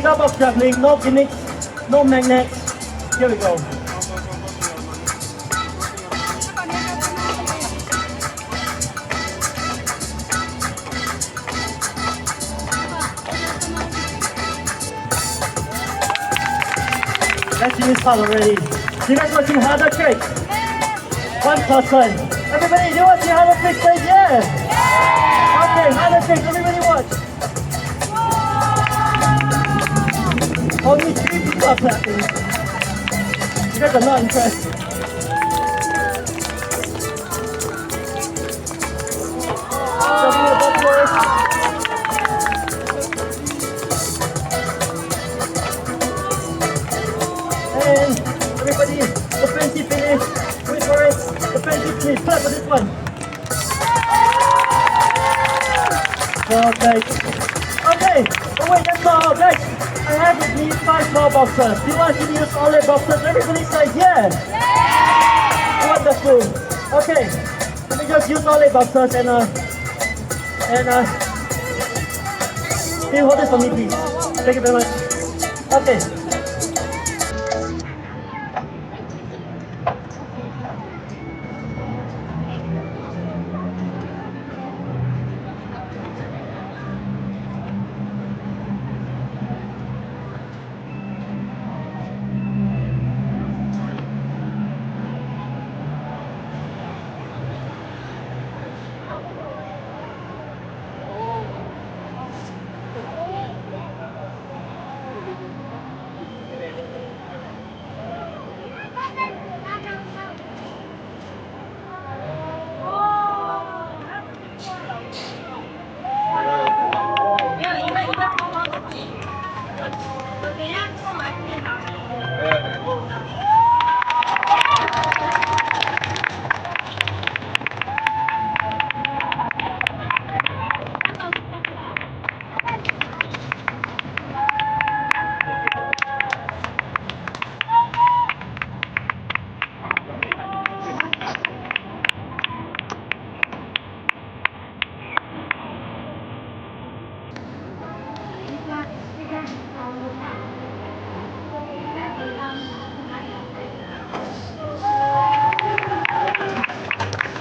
Cigar box juggling, no gimmicks, no magnets. Here we go. Let's see this part already. You guys want some harder tricks? One person. Everybody, you want to see harder tricks? Say yeah! Okay, harder tricks. Everybody watch. Only 3 people are clapping. You guys are not impressed. And everybody, the fancy finish. Wait for it. The fancy finish. Clap for this one. Perfect. Okay, but wait, that's not all, guys. I have with me 5 more boxers. Do you want to use all the boxers? Everybody say yeah. Wonderful. Okay, let me just use all the boxers and can you hold this for me, please? Thank you very much. Okay.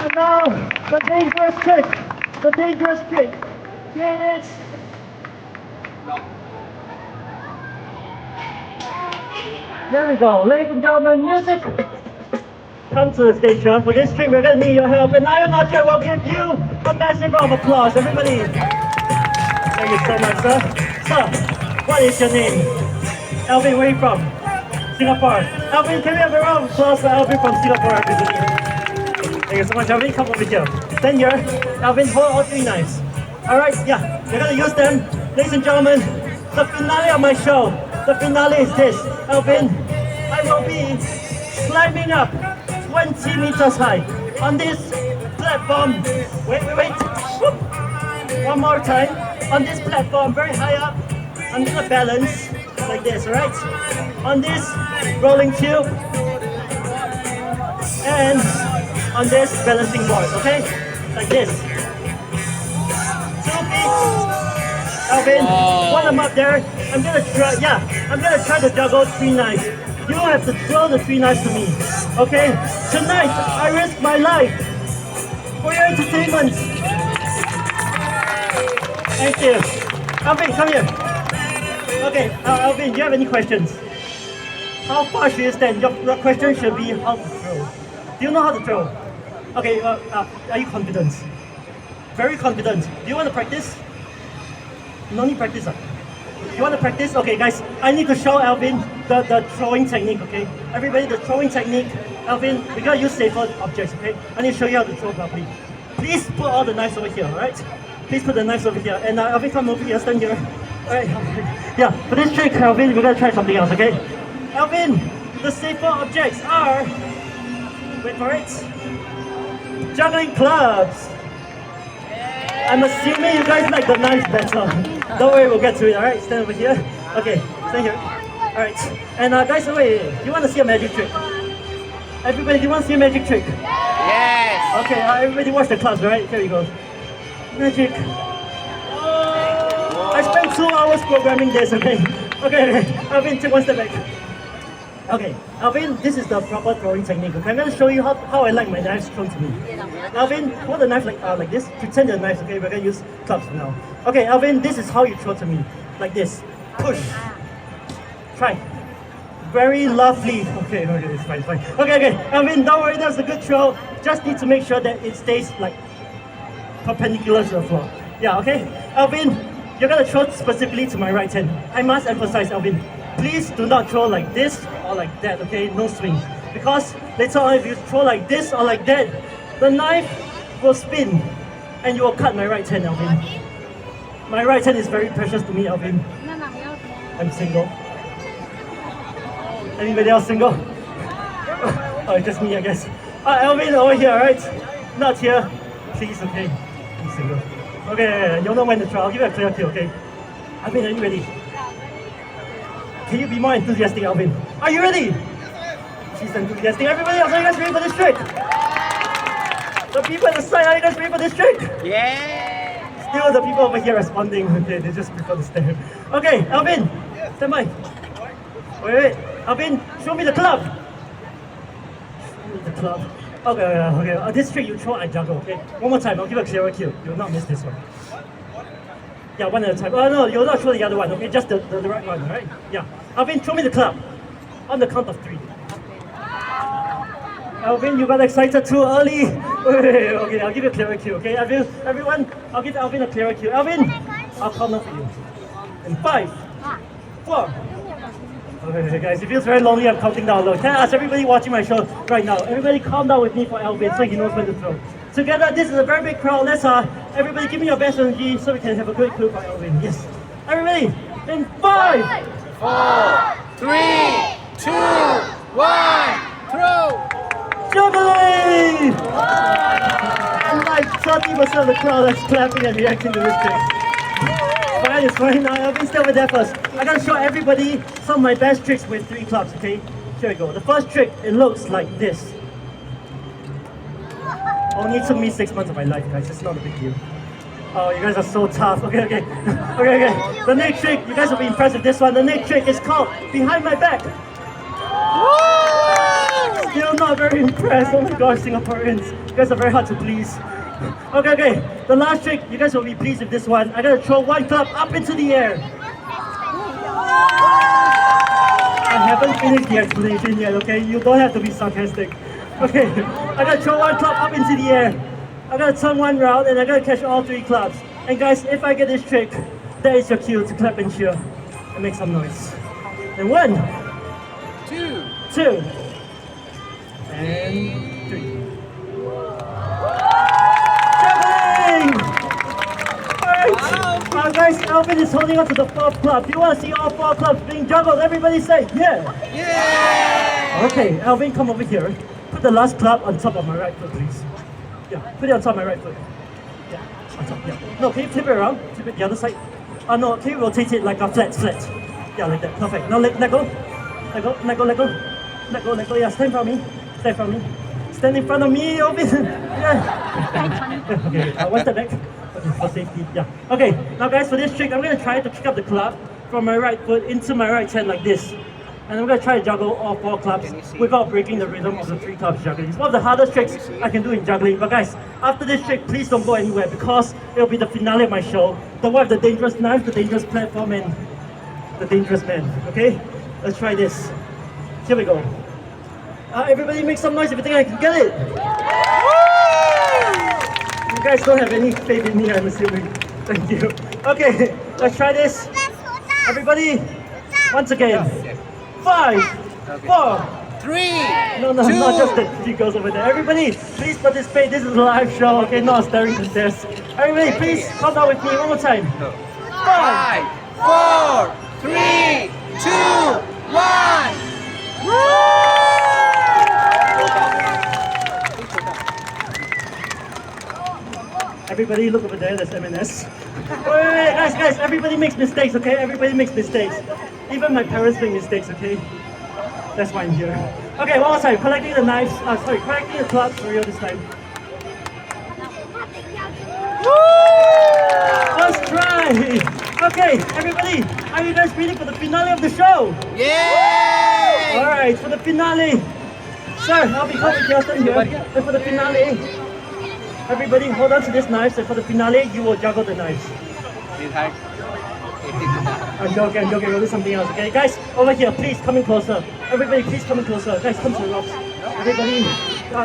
And now, the dangerous trick. The dangerous trick. Janice. There we go. Ladies and gentlemen, music. Come to the stage, Sean. For this trick, we're going to need your help. And I am not sure we'll give you a massive round of applause. Everybody. Thank you so much, sir. Sir, what is your name? Alvin, where are you from? Singapore. Alvin, can we have a round of applause for Alvin from Singapore, everybody? Thank you so much, Alvin. Come over here. Stand here. Alvin, hold all 3 knives. Alright, yeah. We're going to use them. Ladies and gentlemen, the finale of my show. The finale is this. Alvin, I will be climbing up 20 meters high on this platform. Wait. Whoop. One more time. On this platform, very high up. I'm going to balance like this, alright? On this rolling tube. And on this balancing board, okay? Like this. 2 feet. Alvin, while I'm up there, I'm gonna try to juggle 3 knives. You have to throw the 3 knives to me, okay? Tonight, I risk my life for your entertainment. Thank you. Alvin, come here. Okay, Alvin, do you have any questions? How far should you stand? Your question should be how to throw. Do you know how to throw? Okay, are you confident? Very confident. Do you want to practice? No need practice. You want to practice? Okay, guys, I need to show Alvin the throwing technique, okay? Everybody, the throwing technique. Alvin, we gotta use safer objects, okay? I need to show you how to throw properly. Please put all the knives over here, alright? Please put the knives over here. And Alvin, come over here, stand here. Alright, yeah, for this trick, Alvin, we're gonna try something else, okay? Alvin, the safer objects are, wait for it, juggling clubs. I'm assuming you guys like the knives better. Don't worry, we'll get to it, alright? Stand over here. Okay, stand here. Alright, and guys, wait, you want to see a magic trick? Everybody, do you want to see a magic trick? Yes! Okay, everybody watch the clubs, right? Here we go. Magic. I spent 2 hours programming this, okay? Okay, Alvin, take one step back. Okay, Alvin, this is the proper throwing technique. Okay, I'm gonna show you how I like my knives thrown to me. Alvin, hold the knife like this. Pretend the knife. Okay, we're gonna use clubs now. Okay, Alvin, this is how you throw to me, like this. Push. Try. Very lovely. Okay, it's fine, Okay, Alvin, don't worry, that's a good throw. Just need to make sure that it stays like perpendicular to the floor. Yeah, okay? Alvin, you're gonna throw specifically to my right hand. I must emphasize, Alvin, please do not throw like this or like that, okay? No swing. Because later on, if you throw like this or like that, the knife will spin and you will cut my right hand, Alvin. My right hand is very precious to me, Alvin. I'm single. Anybody else single? Oh, just me, I guess. Alvin, over here, alright? Not here. Please, okay? I'm single. Okay, you'll know when to try. I'll give you a clear kill, okay? Alvin, are you ready? Can you be more enthusiastic, Alvin? Are you ready? She's enthusiastic. Everybody else, are you guys ready for this trick? The people at the side, are you guys ready for this trick? Yeah! Still the people over here responding. Okay, they just prefer to stare. Okay, Alvin, stand by. Wait. Alvin, show me the club. Show me the club. Okay. This trick you throw, I juggle, okay? One more time, I'll give a clearer kill. You'll not miss this one. Yeah, one at a time. Oh no, you'll not throw the other one, okay? Just the right one, right? Yeah. Alvin, throw me the club. On the count of 3. Alvin, you got excited too early. Okay, I'll give you a clearer kill, okay? Everyone, I'll give Alvin a clearer kill. Alvin, I'll count down for you. In 5, 4. Okay, guys, it feels very lonely. I'm counting down low. Can I ask everybody watching my show right now? Everybody calm down with me for Alvin so he knows when to throw. Together, this is a very big crowd. Let's everybody give me your best energy so we can have a good clue for Alvin. Yes. Everybody, in 5, 4, 3, 2, 1, throw! Juggling! Like 30% of the crowd that's clapping and reacting to this trick. It's fine. Alvin, stay over there first. I'm gonna show everybody some of my best tricks with 3 clubs, okay? Here we go. The first trick, it looks like this. Only took me 6 months of my life, guys. It's not a big deal. Oh, you guys are so tough. Okay. The next trick, you guys will be impressed with this one. The next trick is called behind my back. Still not very impressed. Oh my gosh, Singaporeans. You guys are very hard to please. Okay. The last trick, you guys will be pleased with this one. I'm gonna throw 1 club up into the air. I haven't finished the explanation yet, okay? You don't have to be sarcastic. Okay, I'm gonna throw 1 club up into the air. I'm gonna turn 1 round and I'm gonna catch all 3 clubs. And guys, if I get this trick, that is your cue to clap and cheer and make some noise. And 1, 2, and 3. Guys, Alvin is holding on to the 4th club. Do you want to see all 4 clubs being juggled? Everybody say, yeah! Yeah! Okay, Alvin, come over here. Put the last club on top of my right foot, please. Yeah, put it on top of my right foot. Yeah, on top, yeah. No, can you flip it around? Flip it the other side. No, can you rotate it like a flat? Yeah, like that, perfect. Now let go. Let go, yeah, stand in front of me. Stand in front of me, Alvin. Yeah. Okay, 1 step back. Okay, for safety, yeah. Okay, now guys, for this trick, I'm going to try to kick up the club from my right foot into my right hand like this. And I'm going to try to juggle all 4 clubs without breaking the rhythm of the 3 clubs juggling. It's one of the hardest tricks I can do in juggling. But guys, after this trick, please don't go anywhere because it'll be the finale of my show. The one with the dangerous knife, the dangerous platform, and the dangerous man. Okay? Let's try this. Here we go. Everybody make some noise if you think I can get it. You guys don't have any faith in me, I'm assuming. Thank you. Okay, let's try this. Everybody, once again. 5, 4, 3, No, 2. not just the 3 girls over there. Everybody, please participate. This is a live show, okay? Not staring at this. Everybody, please count down with me one more time. 5, 4, 3, 2, 1. Everybody look over there, there's M&S. Wait, guys, everybody makes mistakes, okay? Everybody makes mistakes. Even my parents make mistakes, okay? That's why I'm here. Okay, one more time, collecting the knives, collecting the clubs for real this time. First try! Okay, everybody, Are you guys ready for the finale of the show? Yay! Alright, for the finale. Sir, I'll be holding your stand here. And for the finale, everybody hold on to this knife. And for the finale, you will juggle the knives. I'm joking, we'll do something else, okay? Guys, over here, please come in closer. Everybody, please come in closer. Guys, come to the ropes. Everybody,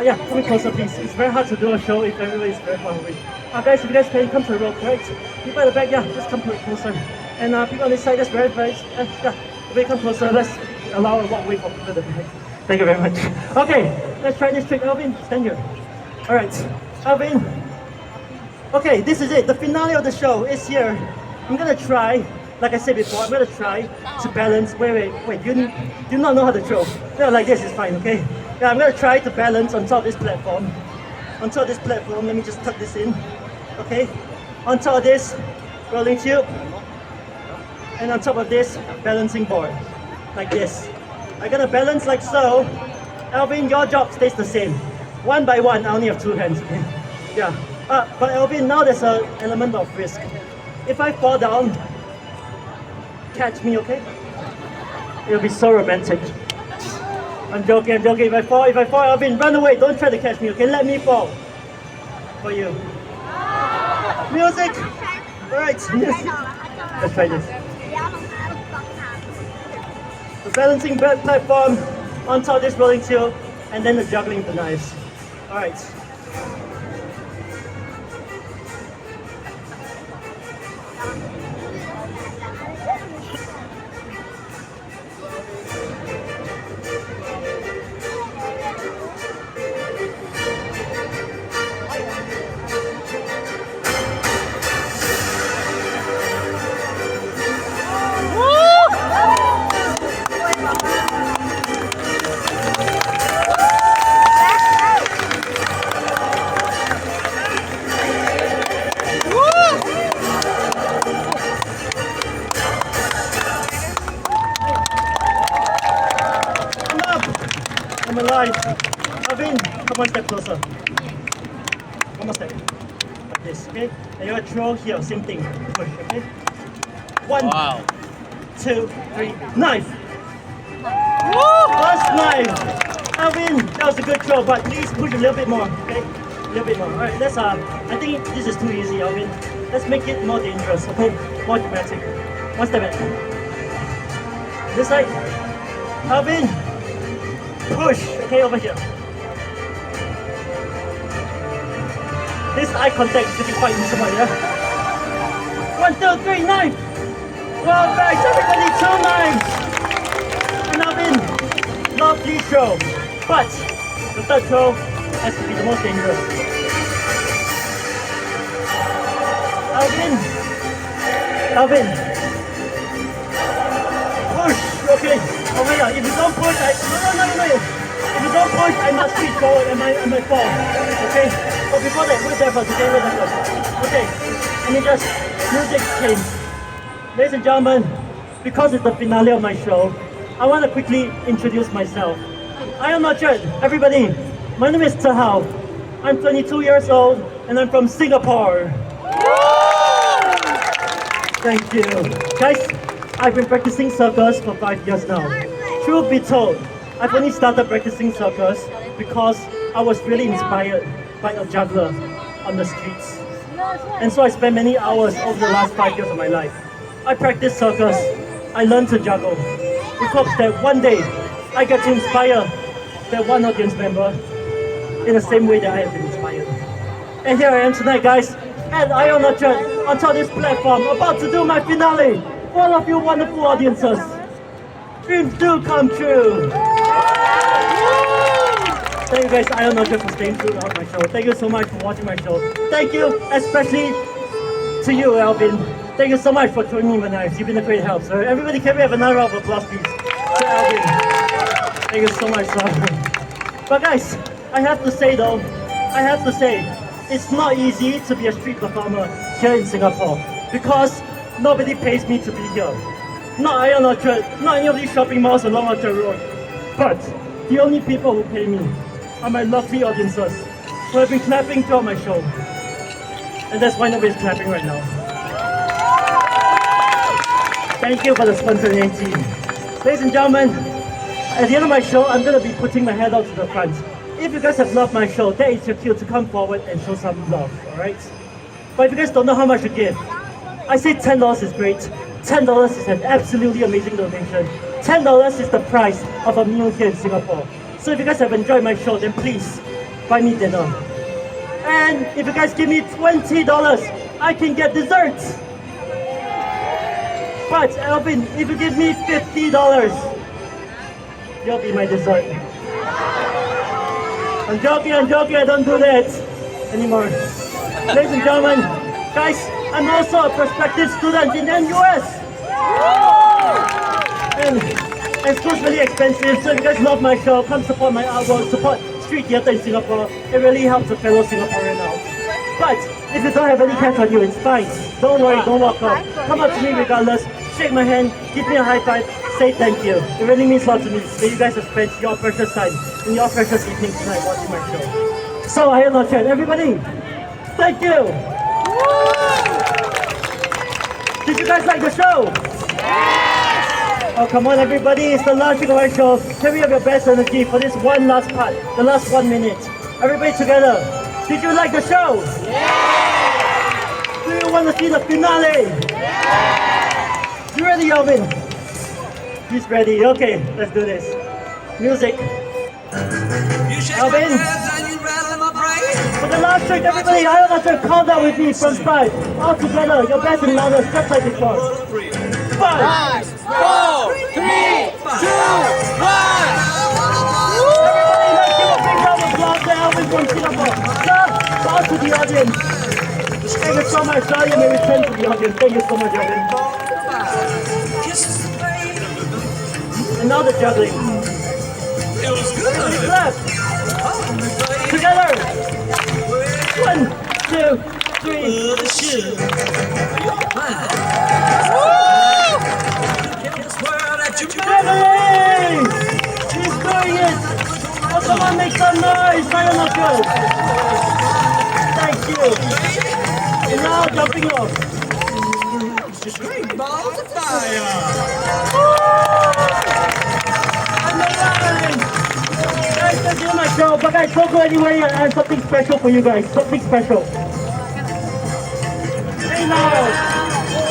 yeah, come in closer, please. It's very hard to do a show if everybody's very far away. Guys, if you guys can, come to the ropes, right? People at the back, yeah, just come closer. And people on this side, that's very, yeah, everybody come closer. Let's allow a walkway for people at the back. Thank you very much. Okay, let's try this trick. Alvin, stand here. Alright, Alvin. Okay, this is it. The finale of the show is here. I'm gonna try, like I said before, I'm gonna try to balance. Wait, you do not know how to throw. Yeah, like this is fine, okay? Yeah, I'm gonna try to balance on top of this platform. On top of this platform, let me just tuck this in, okay? On top of this, rolling tube. And on top of this, balancing board, like this. I'm gonna balance like so. Alvin, your job stays the same. One by one, I only have 2 hands, okay? Yeah. But Alvin, now there's an element of risk. If I fall down, catch me, okay? It'll be so romantic. I'm joking. If I fall, Alvin, run away. Don't try to catch me, okay? Let me fall. For you. Music! Alright, music. Let's try this. The balancing platform on top of this rolling tube, and then the juggling the knives. Alright. I'm alive. Alvin, come one step closer. One more step. Like this, okay? And you're gonna throw here, same thing. Push, okay? 1, 2, 3, knife! First knife! Alvin, that was a good throw, but please push a little bit more, okay? A little bit more. Alright, let's I think this is too easy, Alvin. Let's make it more dangerous, okay? More dramatic. One step back. This side. Alvin! Push, okay, over here. This eye contact should be quite easy, yeah? 1, 2, 3, knife! Well, guys, everybody, 2 knives! And Alvin, lovely throw. But the third throw has to be the most dangerous. Alvin, push, okay. Over here. If you don't push, no. If you don't push, I must reach forward and I might fall. Okay? But before that, wait there first. Okay, let me just music change. Ladies and gentlemen, because it's the finale of my show, I want to quickly introduce myself. I am not Judd. Everybody, my name is Tahao. I'm 22 years old and I'm from Singapore. Thank you. Guys, I've been practicing circus for 5 years now. Truth be told, I've only started practicing circus because I was really inspired by a juggler on the streets. And so I spent many hours over the last 5 years of my life. I practiced circus, I learned to juggle. We hope that one day I get to inspire that one audience member in the same way that I have been inspired. And here I am tonight, guys, at Iron Orchard, on top of this platform, about to do my finale. For all of you wonderful audiences, dreams do come true. Thank you guys, Iron Orchard, for staying throughout my show. Thank you so much for watching my show. Thank you, especially to you, Alvin. Thank you so much for throwing me my knives. You've been a great help, sir. Everybody, can we have another round of applause, please? To Alvin. Thank you so much, sir. But guys, I have to say, it's not easy to be a street performer here in Singapore because nobody pays me to be here. Not Iron Orchard, not any of these shopping malls along Orchard Road. But the only people who pay me are my lovely audiences who have been clapping throughout my show. And that's why nobody's clapping right now. Thank you for the sponsoring team. Ladies and gentlemen, at the end of my show, I'm going to be putting my head out to the front. If you guys have loved my show, that is your cue to come forward and show some love, alright? But if you guys don't know how much to give, I say $10 is great. $10 is an absolutely amazing donation. $10 is the price of a meal here in Singapore. So if you guys have enjoyed my show, then please buy me dinner. And if you guys give me $20, I can get desserts. But Alvin, if you give me $50, you'll be my dessert. I'm joking, I don't do that anymore. Ladies and gentlemen, guys, I'm also a prospective student in NUS. And school's really expensive, so if you guys love my show, come support my artwork, support street theatre in Singapore. It really helps a fellow Singaporean out. But if you don't have any cash on you, it's fine. Don't worry, don't walk off. Come up to me regardless, shake my hand, give me a high five, say thank you. It really means a lot to me that you guys have spent your precious time and your precious evening tonight watching my show. So I am not sure. Everybody, thank you! Did you guys like the show? Oh, come on everybody, it's the last week of my show. Can we have your best energy for this one last part, the last 1 minute? Everybody together. Did you like the show? Do you want to see the finale? You ready, Alvin? He's ready. Okay, let's do this. Music. Alvin? For the last trick, everybody, I want to count down with me from 5. All together, your best and loudest, just like before. 5, 4, 3, 2, 1. Everybody, let's give a big round of applause to Alvin from Singapore. Love, bow to the audience. Thank you so much. Sorry, you may return to the audience. Thank you so much, Alvin. And now the juggling. Everybody clap. Together. 1, 2, 3. Juggling! He's doing it! Oh, come on, make some noise! Fire not good! Thank you! And now jumping off. Great balls of fire! I'm alive! Guys, that's the end of my show. But guys, don't go anywhere yet. I have something special for you guys. Something special. Hey now!